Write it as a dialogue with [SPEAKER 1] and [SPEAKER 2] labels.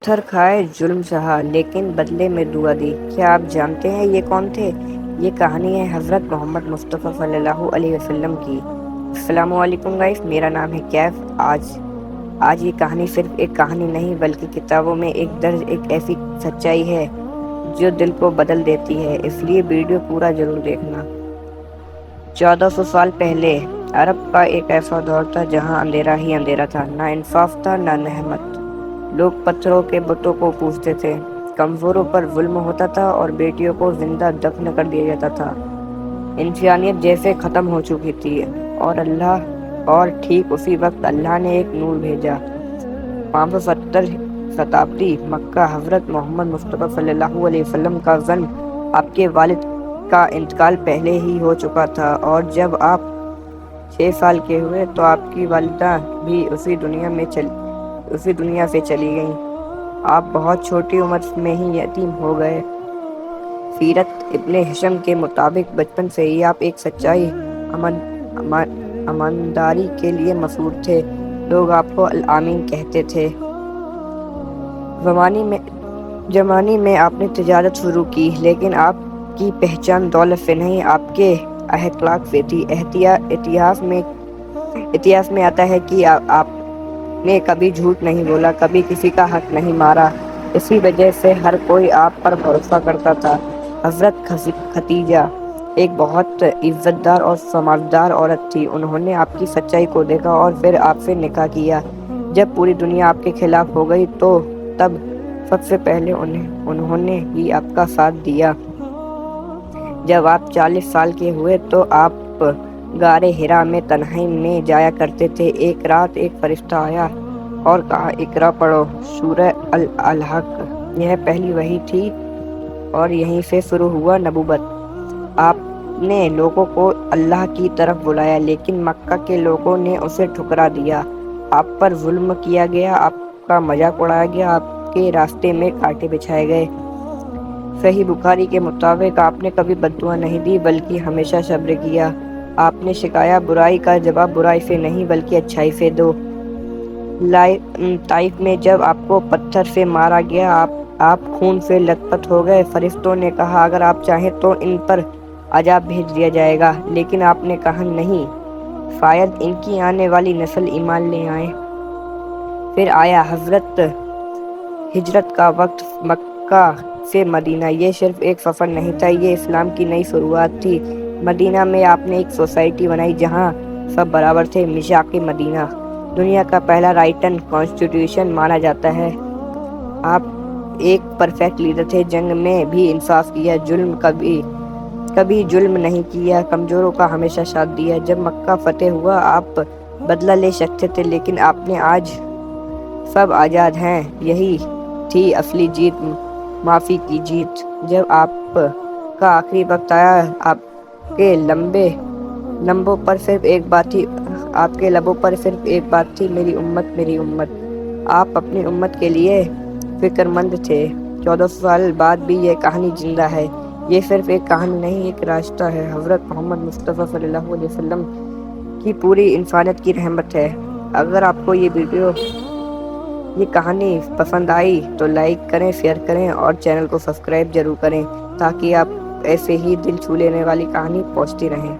[SPEAKER 1] پتھر کھائے، ظلم سہا، لیکن بدلے میں دعا دی۔ کیا آپ جانتے ہیں یہ کون تھے؟ یہ کہانی ہے حضرت محمد مصطفیٰ صلی اللہ علیہ وسلم کی۔ السلام علیکم گائز، میرا نام ہے کیف۔ آج یہ کہانی صرف ایک کہانی نہیں بلکہ کتابوں میں ایک درج، ایک ایسی سچائی ہے جو دل کو بدل دیتی ہے، اس لیے ویڈیو پورا ضرور دیکھنا۔ 1400 سال پہلے عرب کا ایک ایسا دور تھا جہاں اندھیرا ہی اندھیرا تھا، نہ انصاف تھا نہ رحمت۔ لوگ پتھروں کے بتوں کو پوجتے تھے، کمزوروں پر ظلم ہوتا تھا اور بیٹیوں کو زندہ دفن کر دیا جاتا تھا۔ انسانیت جیسے ختم ہو چکی تھی اور ٹھیک اسی وقت اللہ نے ایک نور بھیجا۔ 570 شتابدی مکہ، حضرت محمد مصطفیٰ صلی اللہ علیہ وسلم کا جنم، آپ کے والد کا انتقال پہلے ہی ہو چکا تھا، اور جب آپ 6 سال کے ہوئے تو آپ کی والدہ بھی اسی دنیا سے چلی گئیں۔ آپ بہت چھوٹی عمر میں ہی یتیم ہو گئے۔ سیرت ابن ہشام کے مطابق بچپن سے ہی آپ ایک سچائی، امانداری کے لیے مشہور تھے۔ لوگ آپ کو الامین کہتے تھے۔ جوانی میں آپ نے تجارت شروع کی، لیکن آپ کی پہچان دولت سے نہیں، آپ کے اخلاق سے تھی۔ اتہاس میں آتا ہے کہ آپ نے کبھی جھوٹ نہیں بولا، کبھی کسی کا حق نہیں مارا، اسی وجہ سے ہر کوئی آپ پر بھروسہ کرتا تھا۔ حضرت خدیجہ ایک بہت عزت دار اور سمجھدار عورت تھی۔ انہوں نے آپ کی سچائی کو دیکھا اور پھر آپ سے نکاح کیا۔ جب پوری دنیا آپ کے خلاف ہو گئی تو تب سب سے پہلے انہوں نے ہی آپ کا ساتھ دیا۔ جب آپ 40 سال کے ہوئے تو آپ غار حرا میں تنہائی میں جایا کرتے تھے۔ ایک رات ایک فرشتہ آیا اور کہا، اقرا پڑھو سورہ الحق۔ یہ پہلی وحی تھی اور یہیں سے شروع ہوا نبوت۔ آپ نے لوگوں کو اللہ کی طرف بلایا، لیکن مکہ کے لوگوں نے اسے ٹھکرا دیا۔ آپ پر ظلم کیا گیا، آپ کا مذاق اڑایا گیا، آپ کے راستے میں کانٹے بچھائے گئے۔ صحیح بخاری کے مطابق آپ نے کبھی بد دعا نہیں دی بلکہ ہمیشہ صبر کیا۔ آپ نے سکھایا، برائی کا جواب برائی سے نہیں بلکہ اچھائی سے دو۔ طائف میں جب آپ کو پتھر سے مارا گیا، آپ خون سے لت پت ہو گئے۔ فرشتوں نے کہا، اگر آپ چاہیں تو ان پر عذاب بھیج دیا جائے گا، لیکن آپ نے کہا نہیں، شاید ان کی آنے والی نسل ایمان لے آئے۔ پھر آیا ہجرت کا وقت، مکہ سے مدینہ۔ یہ صرف ایک سفر نہیں تھا، یہ اسلام کی نئی شروعات تھی۔ مدینہ میں آپ نے ایک سوسائٹی بنائی جہاں سب برابر تھے۔ میثاق مدینہ دنیا کا پہلا رائٹن کانسٹیٹیوشن مانا جاتا ہے۔ آپ ایک پرفیکٹ لیڈر تھے، جنگ میں بھی انصاف کیا، کبھی ظلم نہیں کیا، کمزوروں کا ہمیشہ ساتھ دیا۔ جب مکہ فتح ہوا آپ بدلہ لے سکتے تھے، لیکن آپ نے آج سب آزاد ہیں۔ یہی تھی اصلی جیت، معافی کی جیت۔ جب آپ کا آخری وقت آیا، آپ کے لبوں پر صرف ایک بات تھی، میری امت میری امت۔ آپ اپنی امت کے لیے فکر مند تھے۔ 1400 سال بعد بھی یہ کہانی زندہ ہے۔ یہ صرف ایک کہانی نہیں، ایک راستہ ہے۔ حضرت محمد مصطفیٰ صلی اللہ علیہ وسلم کی پوری انسانیت کی رحمت ہے۔ اگر آپ کو یہ کہانی پسند آئی تو لائک کریں، شیئر کریں اور چینل کو سبسکرائب ضرور کریں تاکہ آپ ایسے ہی دل چھو لینے والی کہانی پہنچتی رہیں۔